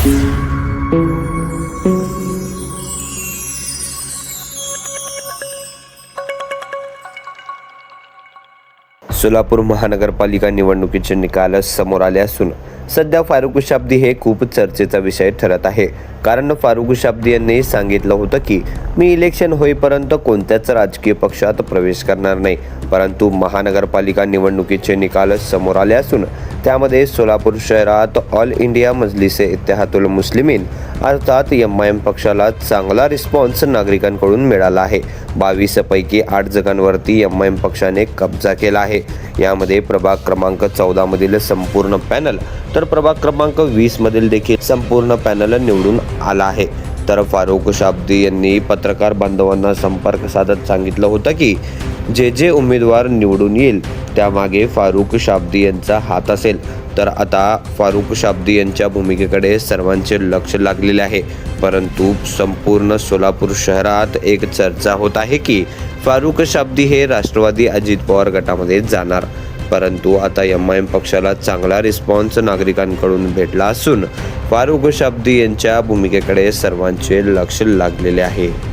सोलापूर महानगरपालिका निवडणुकीचे निकाल समोर आले असून सध्या फारुख शाब्दी हे खूप चर्चेचा विषय ठरत आहे। कारण फारुख शाब्दी यांनी सांगितलं होतं की मी इलेक्शन होईपर्यंत कोणत्याच राजकीय पक्षात प्रवेश करणार नाही, परंतु महानगरपालिका निवडणुकीचे निकाल समोर आले असून त्यामध्ये सोलापूर शहरात ऑल इंडिया मजलिसे इत्तेहादुल मुस्लिमीन अर्थात MIM पक्षाला चांगला रिस्पॉन्स नागरिकांकडून मिळाला आहे। 22 पैकी 8 जागांवरती MIM पक्षाने कब्जा केला आहे। यामध्ये प्रभाग क्रमांक 14 मधील संपूर्ण पॅनल तर प्रभाग क्रमांक 20 मधील देखील संपूर्ण पॅनल निवडून आला आहे। तर फारुख शाब्दी यांनी पत्रकार बांधवांना संपर्क साधत सांगितलं होतं की जे उमेदवार निवडून येईल त्यामागे फारुख शाब्दी यांचा हात असेल। तर आता फारुख शाब्दी यांच्या भूमिकेकडे सर्वांचे लक्ष लागलेले आहे। परंतु संपूर्ण सोलापूर शहरात एक चर्चा होत आहे की फारुख शाब्दी हे राष्ट्रवादी अजित पवार गटामध्ये जाणार, परंतु आता MIM पक्षाला चांगला रिस्पॉन्स नागरिकांकडून भेटला असून फारुख शाब्दी यांच्या भूमिकेकडे सर्वांचे लक्ष लागलेले आहे।